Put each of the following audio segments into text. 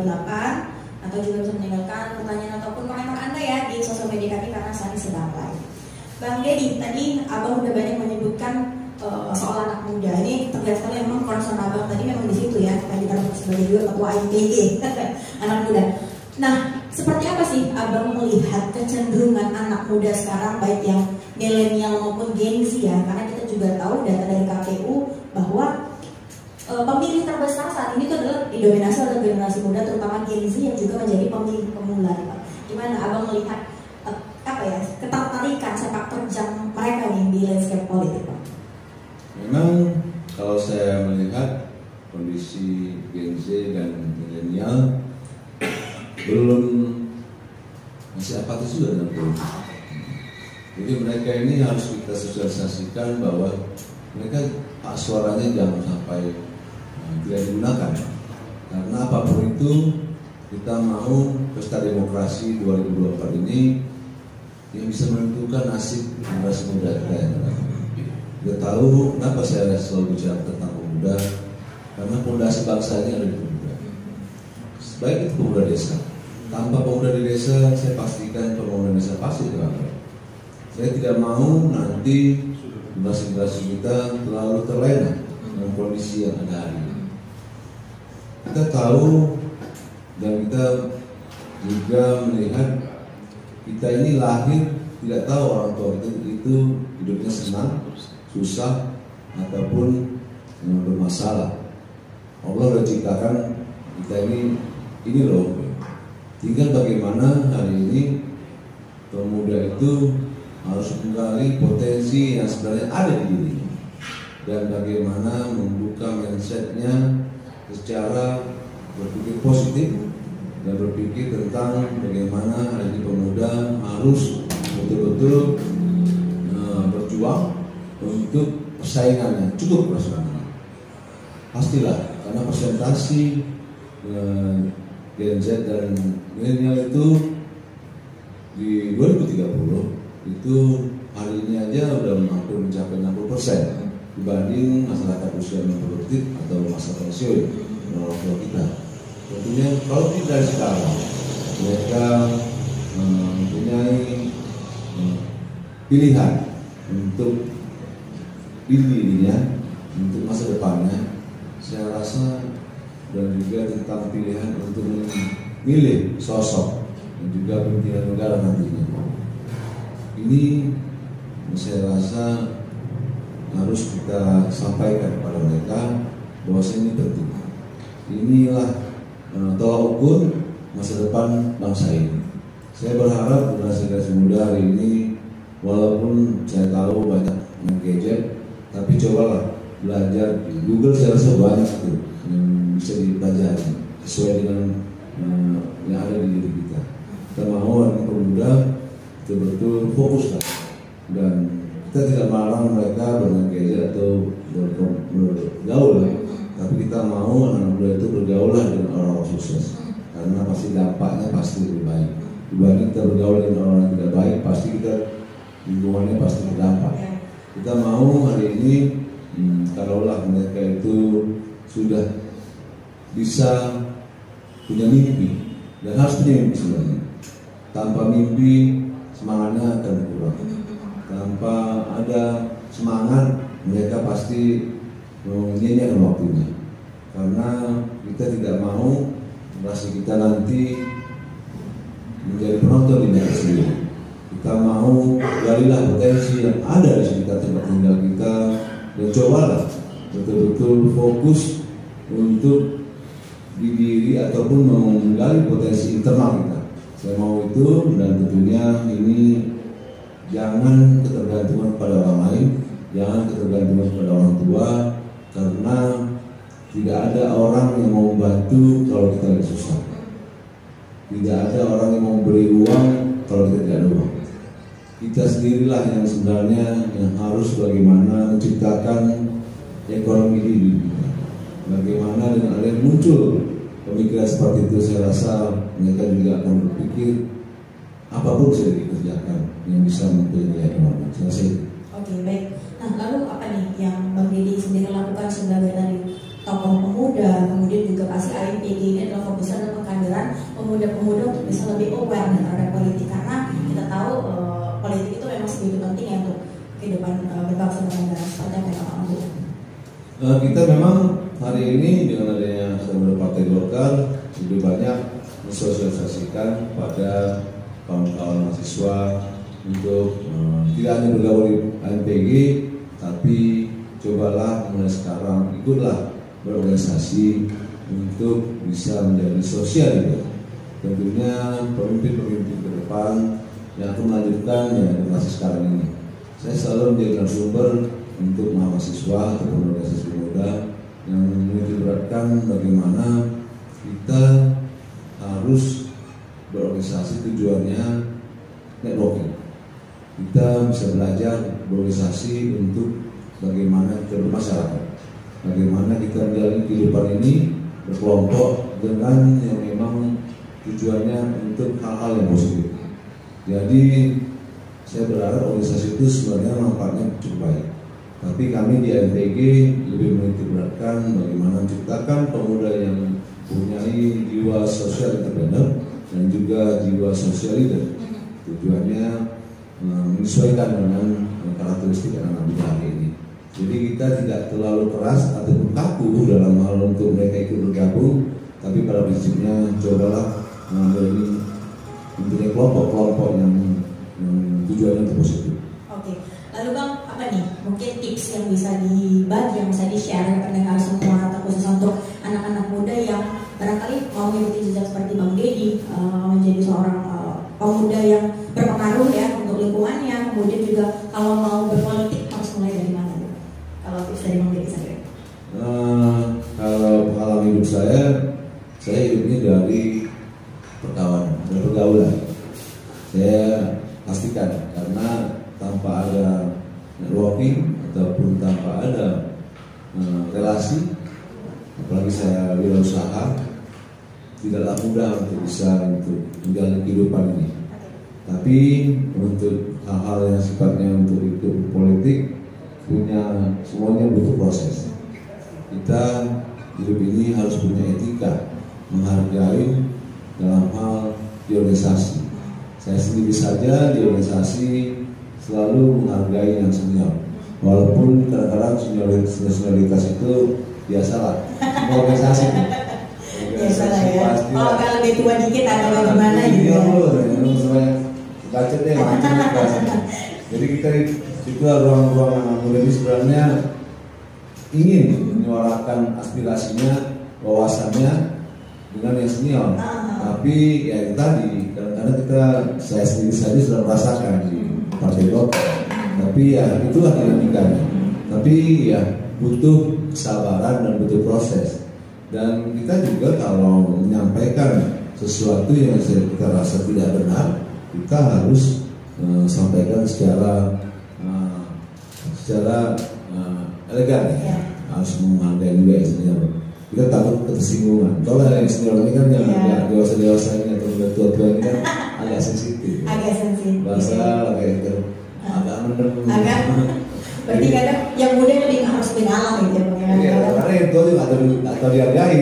228 atau juga bisa meninggalkan pertanyaan ataupun komentar Anda ya di sosial media kami karena saat ini sedang live. Bang Deddy, tadi Abang udah banyak menyebutkan soal anak muda. Ini terlihat sekali memang concern Abang tadi memang di situ ya, tadi kita sebagai juga ketua IPG anak muda. Nah, seperti apa sih Abang melihat kecenderungan anak muda sekarang, baik yang milenial maupun Gen Z ya? Karena kita juga tahu data dari KPU bahwa pemilih terbesar saat ini itu adalah didominasi oleh generasi muda, terutama Gen Z yang juga menjadi pemilih pemula. Pak. Gimana Abang melihat ketertarikan sepak terjang mereka nih di landscape politik, Pak? Memang kalau saya melihat kondisi Gen Z dan milenial belum masih apatis juga dalam politik. Jadi mereka ini harus kita sosialisasikan bahwa mereka hak suaranya jangan sampai tidak digunakan. Karena apapun itu kita mau pesta demokrasi 2024 ini yang bisa menentukan nasib generasi muda kita. Kita tahu kenapa saya selalu bicara tentang pemuda, karena fondasi bangsa ini ada di pemuda. Baik itu pemuda desa. Tanpa pemuda di desa, saya pastikan pembangunan desa pasti terlambat. Saya tidak mau nanti generasi kita terlalu terlena dengan kondisi yang ada hari ini. Kita tahu dan kita juga melihat kita ini lahir tidak tahu orang tua itu hidupnya senang, susah, ataupun bermasalah. Allah sudah ciptakan kita ini loh. Tinggal bagaimana hari ini pemuda itu harus menggali potensi yang sebenarnya ada di dirinya dan bagaimana membuka mindsetnya secara berpikir positif dan berpikir tentang bagaimana hari ini pemuda harus betul-betul berjuang untuk persaingannya cukup keras. Pastilah karena presentasi Gen Z dan milenial itu di 2030 itu hari ini aja udah hampir mencapai 60% dibanding masyarakat usia produktif atau masa pensiun orang tua kita. Tentunya kalau tidak dari sekarang mereka mempunyai pilihan untuk dirinya untuk masa depannya, saya rasa dan juga tentang pilihan untuk memilih sosok dan juga pimpinan negara nantinya. Ini saya rasa harus kita sampaikan kepada mereka bahwa ini penting. Inilah tolak ukur masa depan bangsa ini. Saya berharap generasi muda hari ini, walaupun saya tahu banyak gadget, tapi cobalah belajar di Google. Saya rasa banyak tuh yang bisa dipelajari sesuai dengan yang ada di diri kita. Kita mau orang pemuda betul-betul fokus lah, dan kita tidak melarang mereka dengan gadget atau bergaul, tapi kita mau anak muda itu bergaul dengan orang-orang sukses, karena pasti dampaknya pasti lebih baik dibanding kita bergaul dengan orang yang tidak baik. Pasti kita lingkungannya pasti terdampak. Kita mau hari ini kalaulah mereka itu sudah bisa punya mimpi, dan harus punya mimpi sebenarnya. Tanpa mimpi semangatnya akan kurang. Tanpa ada semangat mereka pasti menyanyiakan waktunya. Karena kita tidak mau generasi kita nanti menjadi penonton di negara sendiri. Kita mau galilah potensi yang ada di sekitar tempat tinggal kita dan cobalah betul-betul fokus untuk di diri ataupun menggali potensi internal kita. Saya mau itu, dan tentunya ini jangan ketergantungan pada orang lain, jangan ketergantungan pada orang tua, karena tidak ada orang yang mau membantu kalau kita lagi susah. Tidak ada orang yang mau beri uang kalau kita tidak ada uang. Kita sendirilah yang sebenarnya yang harus bagaimana menciptakan ekonomi di dunia. Bagaimana dengan ada yang muncul pemikiran seperti itu, saya rasa mereka juga akan berpikir apapun bisa dikerjakan yang bisa mempunyai ekonomi. Saya rasa itu. Oke, baik. Nah, lalu apa nih yang Bang Deddy sendiri lakukan sebagai tadi tokoh pemuda, kemudian juga pasti IPG ini adalah fokusnya adalah pemuda-pemuda untuk bisa lebih aware terhadap politik, karena kita tahu politik itu memang sebegitu penting ya untuk kehidupan berbangsa dan negara. Seperti apa Pak Ambu? Kita memang hari ini dengan adanya Partai Golkar lebih banyak mensosialisasikan pada kawan-kawan mahasiswa untuk tidak hanya bergaul di ANPG, tapi cobalah mulai sekarang ikutlah berorganisasi untuk bisa menjadi sosial gitu. Tentunya pemimpin-pemimpin ke depan yang akan melanjutkan generasi sekarang ini. Saya selalu menjadi narasumber untuk mahasiswa ataupun organisasi muda yang menitikberatkan bagaimana kita harus berorganisasi, tujuannya networking. Kita bisa belajar berorganisasi untuk bagaimana kita bermasyarakat, bagaimana kita menjalani kehidupan ini berkelompok dengan yang memang tujuannya untuk hal-hal yang positif. Jadi saya berharap organisasi itu sebenarnya manfaatnya cukup baik. Tapi kami di ANPG lebih menitikberatkan bagaimana menciptakan pemuda yang mempunyai jiwa sosial entrepreneur dan juga jiwa sosial leader. Tujuannya menyesuaikan dengan karakteristik anak muda hari ini. Jadi kita tidak terlalu keras ataupun kaku dalam hal untuk mereka ikut bergabung, tapi pada prinsipnya cobalah mengambil mempunyai kelompok-kelompok yang tujuannya untuk positif. Oke, lalu Bang, apa nih mungkin tips yang bisa dibagi, yang bisa di-share pendengar semua, atau khusus untuk anak-anak muda yang barangkali mau mengikuti jejak seperti Bang Dedi, menjadi seorang pemuda yang berpengaruh ya untuk lingkungannya, kemudian juga kalau mau berpolitik harus mulai dari mana? Kalau tips dari Bang Dedi saja. Kalau pengalaman hidup saya hidupnya dari perkawanan, dari pergaulan. Saya pastikan karena tanpa ada networking ataupun tanpa ada relasi, apalagi saya wirausaha, tidaklah mudah untuk bisa untuk menjalani kehidupan ini. Tapi untuk hal-hal yang sifatnya untuk hidup politik semuanya butuh proses. Kita hidup ini harus punya etika, menghargai dalam hal di organisasi. Saya sendiri saja di organisasi selalu menghargai yang senior, walaupun kadang-kadang senioritas itu biasalah, semua organisasi. Biasalah ya. Oh, kalau lebih tua dikit atau bagaimana gitu. Baca deh, jadi kita itu ruang-ruang anak muda ini sebenarnya ingin menyuarakan aspirasinya, wawasannya dengan yang senior. Tapi ya itu tadi, kadang-kadang saya sendiri saja sudah merasakan di Partai Golkar. Tapi ya itulah dinamikanya. Tapi ya butuh kesabaran dan butuh proses. Dan kita juga kalau menyampaikan sesuatu yang kita rasa tidak benar, kita harus sampaikan secara elegan ya. Harus menghargai juga senior. Kita takut ketersinggungan. Kalau yang senior ini kan yang dewasa ini atau udah tua ini kan agak sensitif. Agak sensitif. Bahasa kayak gitu. Agak mendem. Agak. Berarti kadang yang muda lebih harus ngalah gitu. Iya, karena yang tua juga atau dihargai.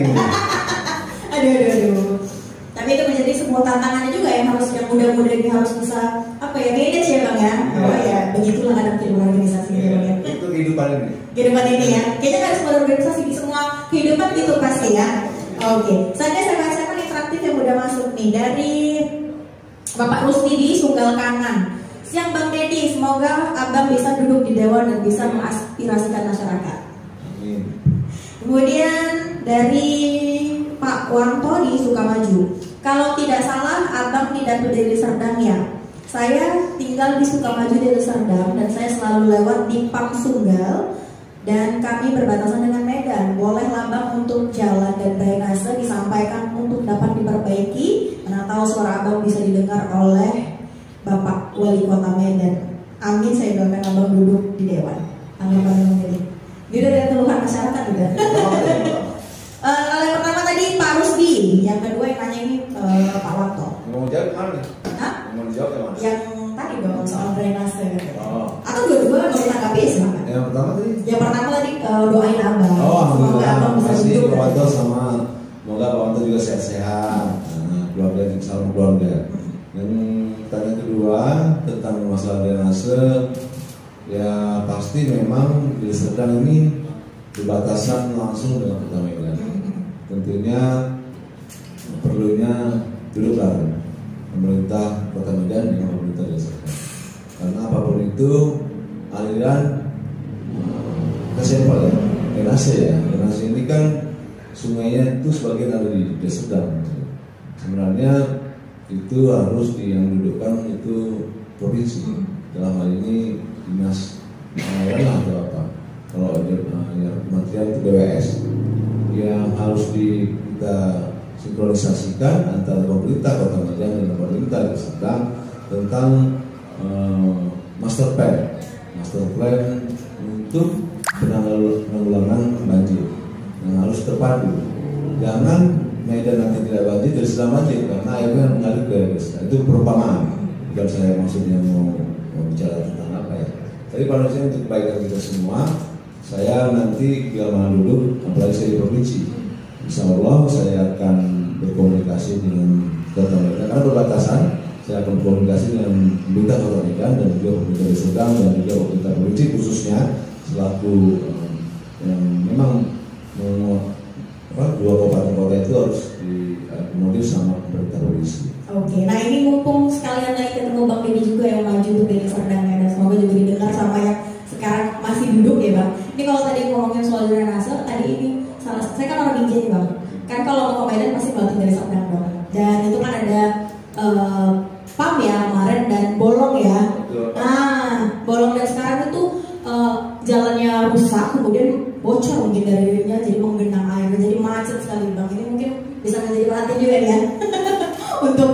Aduh. Tapi itu menjadi sebuah tantangannya juga yang harus yang muda-muda ini harus bisa manage ya Bang ya. Oh ya, begitulah kadang kehidupan organisasi gitu ya. Itu kehidupan ini. Kehidupan ini ya. Kayaknya harus berorganisasi di semua kehidupan gitu pasti ya. Oke. Saya bacakan interaktif yang udah masuk nih dari Bapak Rusdi di Sunggal Kanan. Siang Bang Dedi, semoga Abang bisa duduk di dewan dan bisa mengaspirasikan masyarakat. Amin. Kemudian dari Pak Wanto di Sukamaju. Kalau tidak salah, Abang tidak berdiri di Serdang ya. Saya tinggal di Sukamaju di Serdang dan saya selalu lewat di Pangsunggal dan kami berbatasan dengan Medan. Bolehlah Bang untuk jalan dan drainase disampaikan untuk dapat diperbaiki. Mana tahu suara Abang bisa didengar oleh Bapak Wali Kota Medan. Amin, saya doakan Abang duduk di dewan. Amin, Bang Dedi. Gitu dari keluhan masyarakat juga. Kalau yang pertama tadi Pak Rusdi, yang kedua yang nanya ini Pak Wanto. Mau jawab mana? Hah? Mau jawab yang mana? Yang tadi dong soal drainase. Oh. Atau dua-dua mau ditanggapi ya silakan. Yang pertama tadi? Yang pertama tadi doain Abang. Semoga Abang bisa duduk. Pak Wanto sama semoga Pak Wanto juga sehat-sehat. Keluarga keluarga. Yang tanya kedua tentang masalah drainase, ya pasti memang di Serdang ini berbatasan langsung dengan Kota Medan. Tentunya perlunya duduk bareng pemerintah Kota Medan dengan pemerintah Desa Serdang. Karena apapun itu aliran kesempel ya, drainase ya. Drainase ini kan sungainya itu sebagian ada di Desa Serdang. Sebenarnya itu harus yang dudukkan itu provinsi. Dalam hal ini dinas pengelolaan atau apa? Kalau ya, kementerian itu BWS yang harus kita sinkronisasikan antara pemerintah Kota Medan dan pemerintah Desa Serdang tentang master plan untuk penanggulangan banjir yang harus terpadu. Jangan Medan nanti tidak banjir, Desa Serdang banjir karena airnya mengalir ke desa. Itu perumpamaan. Bukan saya maksudnya mau bicara tentang apa ya. Tapi pada dasarnya untuk kebaikan kita semua, saya nanti bila mana duduk, apalagi saya di provinsi, insya Allah saya akan berkomunikasi dengan Kota Medan karena berbatasan. Saya akan berkomunikasi dengan pemerintah Kota Medan dan juga pemerintah Desa Serdang dan juga pemerintah provinsi khususnya selaku yang memang dua kabupaten kota itu harus diakomodir sama pemerintah provinsi. Oke, nah ini mumpung sekalian lagi ketemu Bang Deddy juga yang maju untuk Desa Serdang ya, dan semoga juga didengar sama yang sekarang masih duduk ya Bang. Ini kalau tadi ngomongin soal drainase, tadi ini saya kan orang Binjai nih Bang. Kan kalau mau ke Medan pasti balik dari Serdang dong. Dan itu kan ada PAM ya kemarin dan bolong ya. Nah, bolong dan sekarang itu jalannya rusak, kemudian bocor mungkin dari dirinya jadi menggenang air, jadi macet sekali Bang. Ini mungkin bisa menjadi perhatian juga ya untuk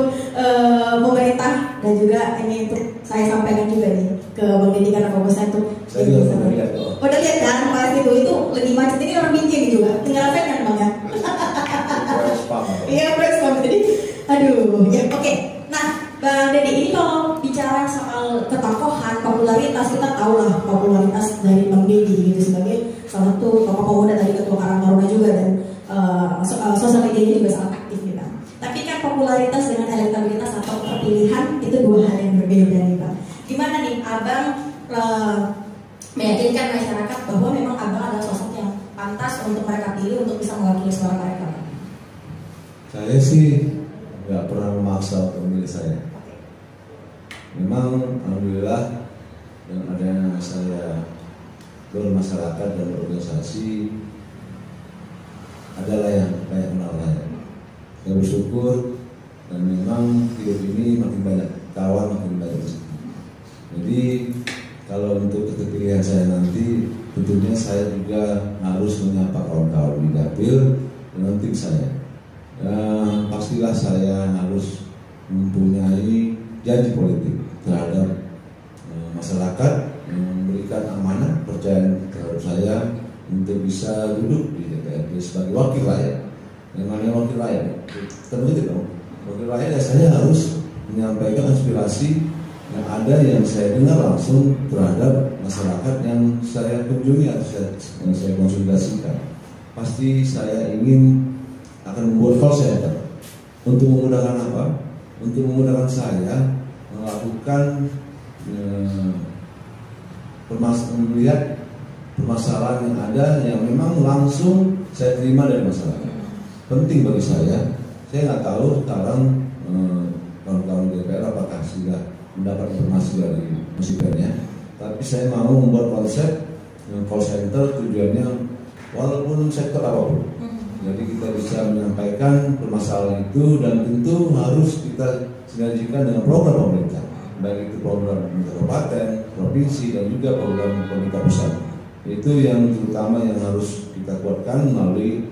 pemerintah dan juga ini untuk saya sampaikan juga nih ke Bang Deddy karena fokusnya untuk saya juga pernah lihat kok. Udah lihat kan pas itu lagi macet ini orang Binjai juga tinggal apa kan Bang ya? Iya fresh Bang jadi aduh ya oke. Nah Bang Deddy ini kalau bicara soal ketokohan popularitas kita tahu lah popularitas dari Bang Deddy gitu sebagai salah satu tokoh pemuda tadi ketua Karang Taruna juga dan sosial medianya juga sangat aktif nih Bang. Tapi kan popularitas dengan elektabilitas atau terpilihan itu dua hal yang berbeda nih Bang. Gimana nih Abang meyakinkan masyarakat bahwa memang Abang adalah sosok yang pantas untuk mereka pilih untuk bisa mewakili suara mereka? Saya sih nggak pernah memaksa pemilih saya. Memang alhamdulillah dengan adanya saya bermasyarakat dan berorganisasi adalah yang kayak kenal saya. Saya bersyukur dan memang hidup ini makin banyak kawan, makin banyak rezeki. Jadi kalau untuk keterpilihan saya nanti, tentunya saya juga harus menyapa kawan-kawan di dapil dengan tim saya. Dan pastilah saya harus mempunyai janji politik terhadap masyarakat yang memberikan amanah percayaan terhadap saya untuk bisa duduk di DPRD sebagai wakil rakyat. Yang mana wakil rakyat? Tentu dong. Wakil rakyat ya saya harus menyampaikan aspirasi yang ada yang saya dengar langsung terhadap masyarakat yang saya kunjungi atau yang saya konsultasikan. Pasti saya ingin akan membuat call center untuk memudahkan apa? Untuk memudahkan saya melakukan melihat permasalahan yang ada yang memang langsung saya terima dari masyarakat. Penting bagi saya nggak tahu sekarang kawan-kawan DPR apakah sudah mendapat informasi dari musikannya, tapi saya mau membuat konsep call center tujuannya walaupun sektor apapun. Jadi kita bisa menyampaikan permasalahan itu dan tentu harus kita sinergikan dengan program pemerintah, baik itu program pemerintah kabupaten, provinsi dan juga program pemerintah pusat. Itu yang terutama yang harus kita kuatkan melalui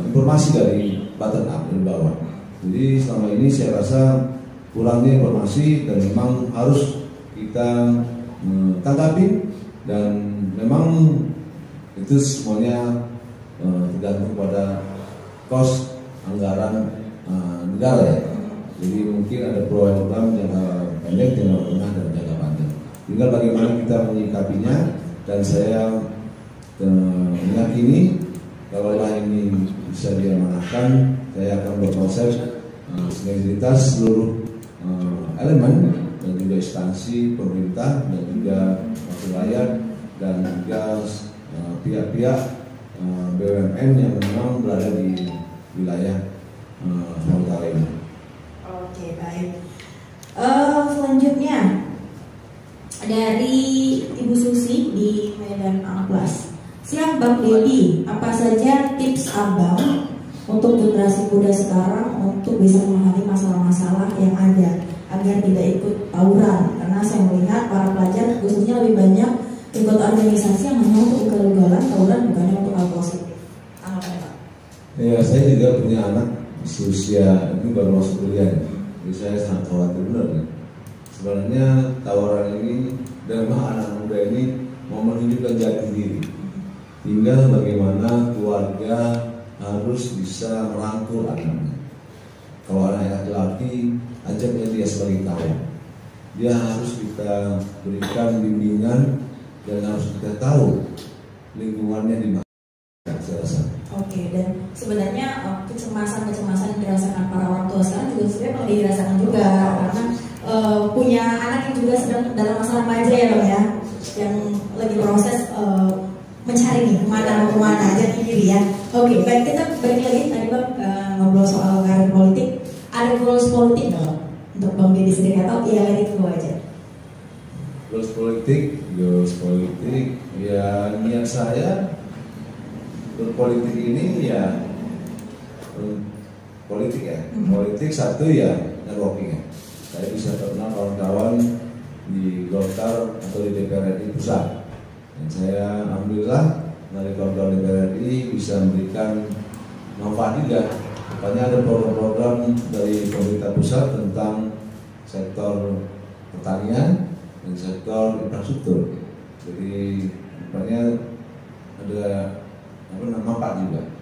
informasi dari bottom up dari bawah. Jadi selama ini saya rasa kurangnya informasi dan memang harus kita tanggapi dan memang itu semuanya tergantung pada kos anggaran negara ya. Jadi mungkin ada program jangka pendek, jangka menengah dan jangka panjang. Tinggal bagaimana kita menyikapinya dan saya meyakini kalau ini bisa diamanahkan, saya akan berproses sinergitas seluruh elemen dan juga instansi pemerintah dan juga wakil rakyat dan juga pihak-pihak BUMN yang memang berada di wilayah Sumatera ini. Oke, baik. Selanjutnya dari Ibu Susi di Medan Amplas. Siang Bang Dedi, apa saja tips Abang untuk generasi muda sekarang untuk bisa memahami masalah-masalah yang ada agar tidak ikut tawuran? Karena saya melihat para pelajar khususnya lebih banyak ikut organisasi yang hanya untuk ugal-ugalan, tawuran bukannya untuk hal positif. Tanggapan Pak? Ya, saya juga punya anak usia ini baru masuk kuliah, jadi saya sangat khawatir benar ya. Sebenarnya tawaran ini dan anak muda ini mau menunjukkan jati diri. Tinggal bagaimana keluarga harus bisa merangkul anaknya. Kalau anak laki-laki, ajaknya dia sebagai kawan. Dia harus kita berikan bimbingan dan harus kita tahu lingkungannya di mana. Saya rasa. Oke, dan sebenarnya kecemasan-kecemasan yang dirasakan para orang tua sekarang juga sebenarnya perlu dirasakan juga karena punya anak yang juga sedang dalam masa remaja ya Bang ya, yang lagi proses mencari nih kemana jati diri ya. Oke, baik, kita balik lagi tadi Bang ngobrol soal karir politik. Ada goals politik nggak untuk Bang Dedi sendiri atau ya itu aja? Goals politik ya, niat saya berpolitik ini ya politik ya. Politik satu ya networking ya. Saya bisa kenal kawan-kawan di Golkar atau di DPR RI pusat. Dan saya alhamdulillah dari kawan-kawan DPR RI bisa memberikan manfaat juga. Makanya ada program-program dari pemerintah pusat tentang sektor pertanian dan sektor infrastruktur. Jadi makanya ada manfaat juga.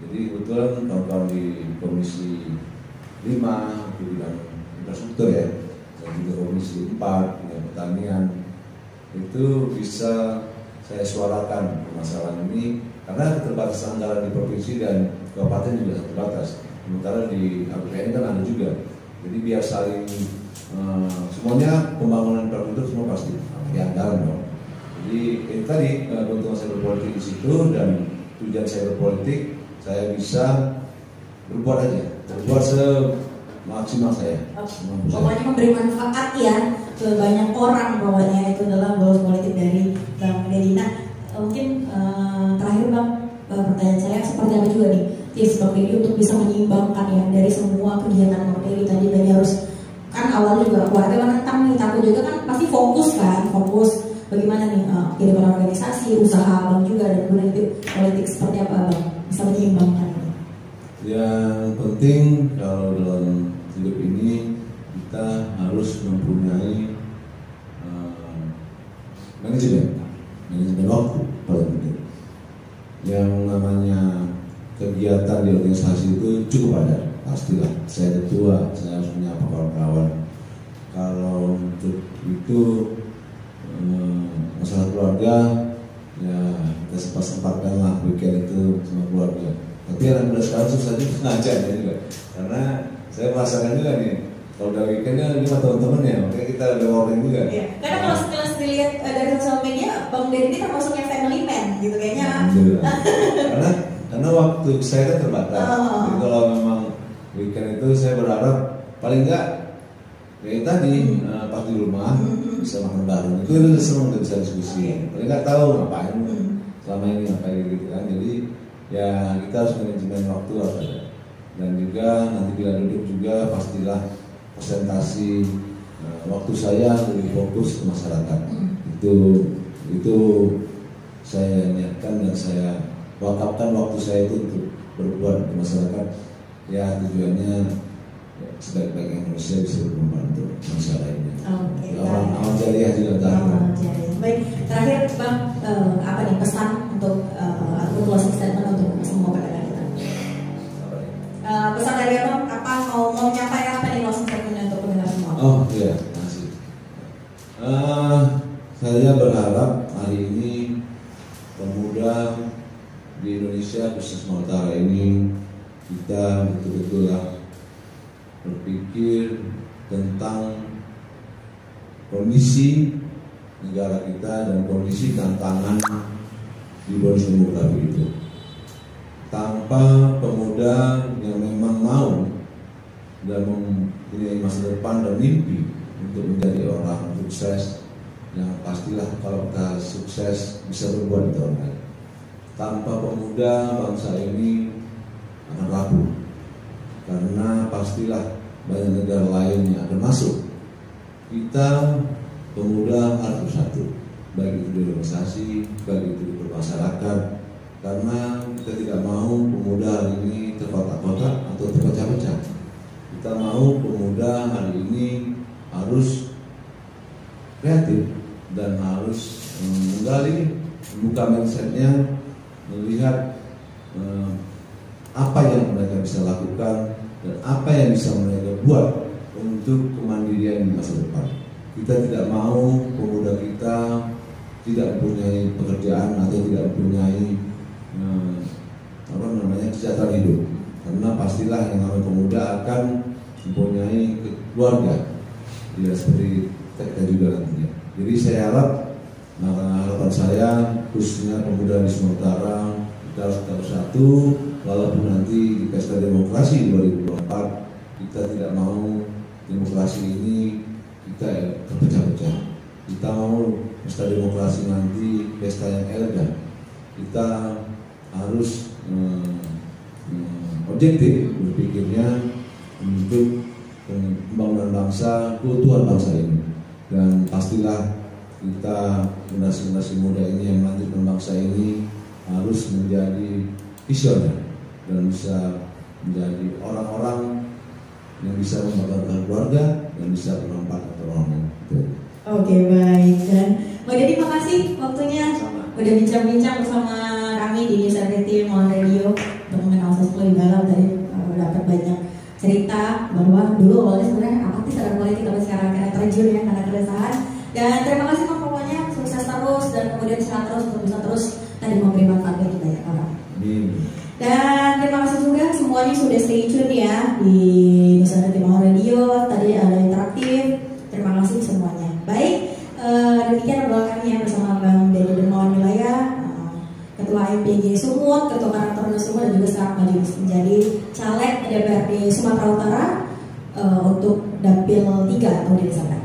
Jadi kebetulan kawan-kawan di Komisi 5 di bidang infrastruktur ya, dan juga Komisi 4 bidang pertanian itu bisa saya suarakan permasalahan ini karena keterbatasan anggaran di provinsi dan kabupaten juga terbatas. Sementara di APBN kan ada juga. Jadi biar saling semuanya pembangunan infrastruktur semua pasti pakai anggaran dong. Jadi itu tadi keuntungan saya berpolitik di situ dan tujuan saya berpolitik, saya bisa berbuat aja, berbuat semaksimal saya. Pokoknya memberi manfaat ya ke banyak orang, pokoknya itu adalah goals politik dari Bang Dedi. Nah, mungkin terakhir Bang, pertanyaan saya seperti apa juga nih tips Bang Dedi untuk bisa menyeimbangkan ya dari semua kegiatan Bang Dedi tadi harus kan awalnya juga keluarga menentang nih, takut juga kan pasti fokus bagaimana nih kehidupan organisasi, usaha Bang juga dan politik seperti apa Bang bisa menyeimbangkan ini? Yang penting kalau dalam hidup ini kita harus mempunyai manajemen waktu paling penting. Yang namanya kegiatan di organisasi itu cukup ada, pastilah. Saya ketua, saya harus punya kawan-kawan. Kalau untuk itu masalah keluarga, ya kita sempat-sempatkan lah weekend itu sama keluarga. Tapi anak muda sekarang susah juga ngajarnya juga, karena saya merasakan juga nih kalau udah weekendnya lagi sama teman-teman ya, makanya kita ada warning juga. Iya. Karena kalau setelah dilihat dari sosial media, Bang Dedi ini termasuknya family man gitu kayaknya. Karena waktu saya kan terbatas. Jadi kalau memang weekend itu saya berharap paling enggak kayak tadi pas di rumah bisa makan bareng, itu senang udah bisa diskusi. Paling nggak tahu ngapain selama ini ngapain gitu kan. Jadi ya kita harus manajemen waktu harus ada. Dan juga nanti bila duduk juga pastilah presentasi waktu saya lebih fokus ke masyarakat. Itu saya niatkan dan saya wakafkan waktu saya itu untuk berbuat di masyarakat. Ya tujuannya sebaik-baiknya manusia bisa membantu manusia lainnya. Amal jariah juga tahu. Baik, terakhir Bang, apa nih pesan untuk closing statement untuk semua pendengar kita? Pesan dari Abang apa, mau menyampaikan apa nih closing statement untuk pendengar semua? Oh iya, makasih. Saya berharap hari ini pemuda di Indonesia khusus Sumatera ini kita betul-betul berpikir tentang kondisi negara kita dan kondisi tantangan di bonus demografi itu. Tanpa pemuda yang memang mau dan mempunyai masa depan dan mimpi untuk menjadi orang sukses, yang pastilah kalau kita sukses bisa berbuat untuk orang lain. Tanpa pemuda bangsa ini akan rapuh, karena pastilah banyak negara lain yang akan masuk. Kita pemuda harus bersatu, baik itu di organisasi, baik itu di masyarakat, karena kita tidak mau pemuda hari ini terkotak-kotak atau terpecah-pecah. Kita mau pemuda hari ini harus kreatif dan harus menggali, membuka mindsetnya, melihat apa yang mereka bisa lakukan dan apa yang bisa mereka buat untuk kemandirian di masa depan. Kita tidak mau pemuda kita tidak mempunyai pekerjaan atau tidak mempunyai kesejahteraan hidup, karena pastilah yang namanya pemuda akan mempunyai keluarga, tidak seperti kita juga nantinya. Jadi saya harap, harapan saya khususnya pemuda di Sumatera Utara, kita harus tetap bersatu, walaupun nanti di pesta demokrasi 2024 kita tidak mau demokrasi ini kita terpecah-pecah. Kita mau pesta demokrasi nanti pesta yang elegan. Kita harus objektif berpikirnya untuk pembangunan bangsa, keutuhan bangsa ini. Dan pastilah kita generasi muda ini yang melanjutkan bangsa ini harus menjadi visioner dan bisa menjadi orang-orang yang bisa membanggakan keluarga dan bisa bermanfaat untuk orang lain. Oke, baik. Dan Mbak Dedi, makasih waktunya udah bincang-bincang bersama kami di News RT Mall Radio untuk mengenal sosok lebih dalam dari dapat banyak cerita bahwa dulu awalnya sebenarnya apatis secara politik tapi sekarang kena terjun ya karena keresahan. Dan terima kasih Pak, pokoknya sukses terus dan kemudian sehat terus untuk bisa terus tadi memberi manfaat bagi banyak orang. Dan terima kasih juga semuanya sudah stay tune ya di News RT Mall Radio. Tadi ada interaktif. Terima kasih semuanya. Baik, demikian obrolan kami ya bersama Bang Dedi Dermawan Wilayah, Ketua MPG Sumut, Ketua Karakter Sumut, dan juga sekarang maju menjadi caleg DPRD Sumatera Utara untuk dapil 3 atau di sana.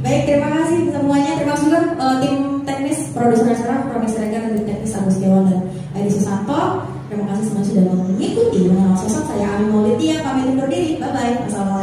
Baik, terima kasih semuanya. Terima kasih juga tim teknis produser acara Romi Siregar dan tim teknis Agus Dewan dan Edi Susanto. Terima kasih semua sudah mengikuti mengenal sosok saya Ami Maulidia. Pamit undur diri. Bye bye. Assalamualaikum.